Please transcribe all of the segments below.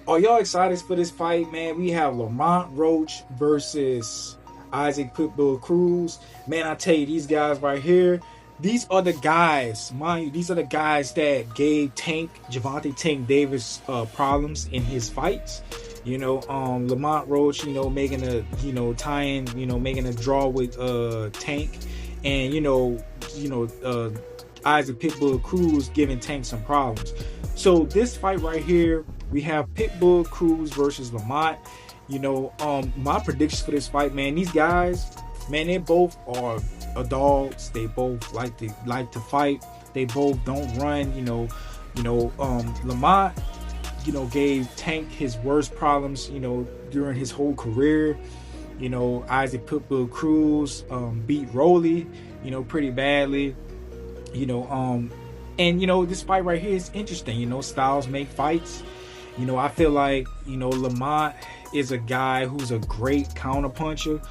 Are y'all excited for this fight, man? We have Lamont Roach versus Isaac Pitbull Cruz. Man, I tell you, these guys right here, these are the guys, mind you, these are the guys that gave Gervonta Tank Davis problems in his fights. Lamont Roach, making a, tying, making a draw with Tank, and Isaac Pitbull Cruz giving Tank some problems. So this fight right here, we have Pitbull Cruz versus Lamont. My predictions for this fight, man, these guys, man, they both are dogs. They both like to fight. They both don't run. Lamont, gave Tank his worst problems, during his whole career. Isaac Pitbull Cruz beat Rolly, pretty badly. This fight right here is interesting. Styles make fights. I feel like, Lamont is a guy who's a great counterpuncher.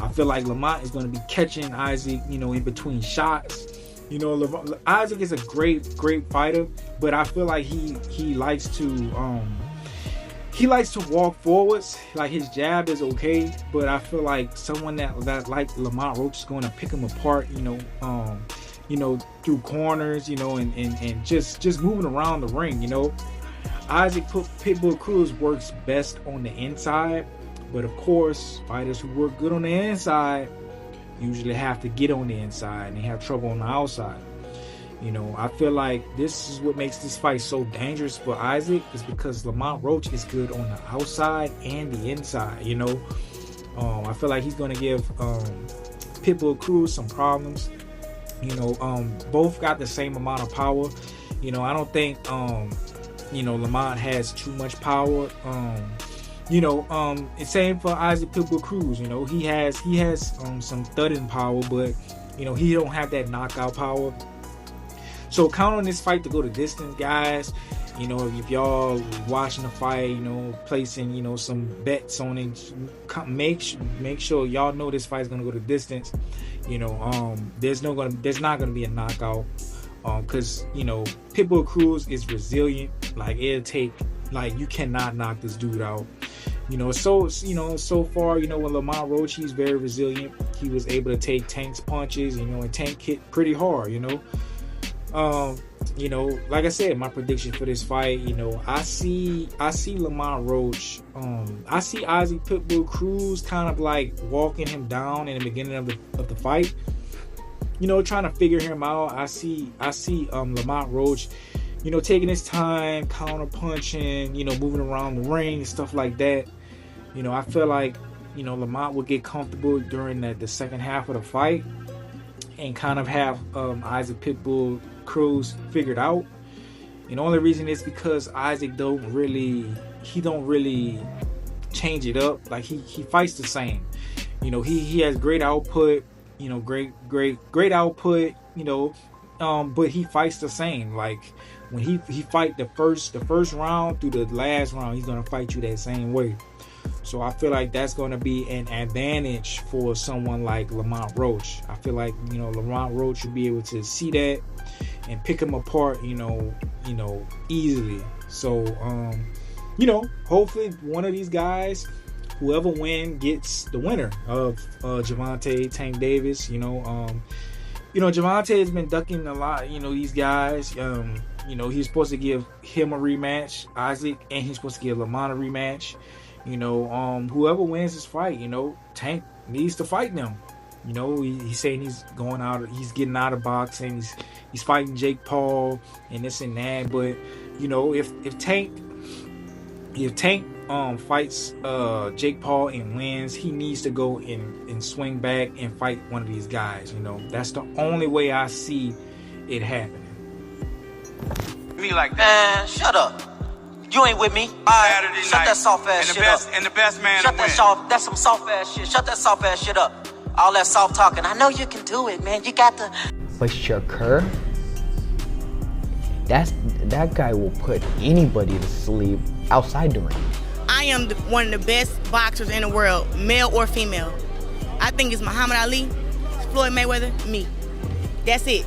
I feel like Lamont is going to be catching Isaac, in between shots. Isaac is a great fighter, but I feel like he likes to walk forwards. Like, his jab is okay, but I feel like someone that like Lamont Roach is going to pick him apart, through corners, and just moving around the ring. Isaac Pitbull Cruz works best on the inside, but of course, fighters who work good on the inside usually have to get on the inside and they have trouble on the outside. I feel like this is what makes this fight so dangerous for Isaac, is because Lamont Roach is good on the outside and the inside. I feel like he's going to give Pitbull Cruz some problems. Both got the same amount of power. I don't think Lamont has too much power. It's same for Isaac Pitbull Cruz. He has some thudding power, but he don't have that knockout power. So count on this fight to go the distance, guys. If y'all watching the fight, placing some bets on it, make sure y'all know this fight is gonna go the distance. There's not gonna be a knockout. Because Pitbull Cruz is resilient. Like, it'll take, like, you cannot knock this dude out. So far, with Lamont Roach, he's very resilient. He was able to take Tank's punches, and Tank hit pretty hard. Like I said, my prediction for this fight, I see Lamont Roach. I see Isaac Pitbull Cruz kind of like walking him down in the beginning of the fight. Trying to figure him out. I see Lamont Roach, taking his time, counter punching, moving around the ring and stuff like that. I feel like, Lamont will get comfortable during the second half of the fight and kind of have Isaac Pitbull Cruz figured out. And the only reason is because Isaac don't really change it up. Like, he fights the same. He has great output. Great output, but he fights the same. Like, when he fight the first round through the last round, he's gonna fight you that same way. So I feel like that's gonna be an advantage for someone like Lamont Roach. I feel like, Lamont Roach will be able to see that and pick him apart, easily. So, hopefully one of these guys, whoever wins gets the winner of Gervonta Tank Davis. Gervonta has been ducking a lot. These guys. He's supposed to give him a rematch, Isaac, and he's supposed to give Lamont a rematch. Whoever wins this fight, Tank needs to fight them. He's saying he's getting out of boxing. He's fighting Jake Paul and this and that. But if Tank fights Jake Paul and wins, he needs to go and swing back and fight one of these guys. That's the only way I see it happening. Me like that. Man, shut up. You ain't with me. Alright, shut that soft ass shit up. And the best man Shut to that win. soft. That's some soft ass shit. Shut that soft ass shit up. All that soft talking. I know you can do it, man. You got the. But Shakur, that guy will put anybody to sleep outside the ring. I am one of the best boxers in the world, male or female. I think it's Muhammad Ali, Floyd Mayweather, me. That's it.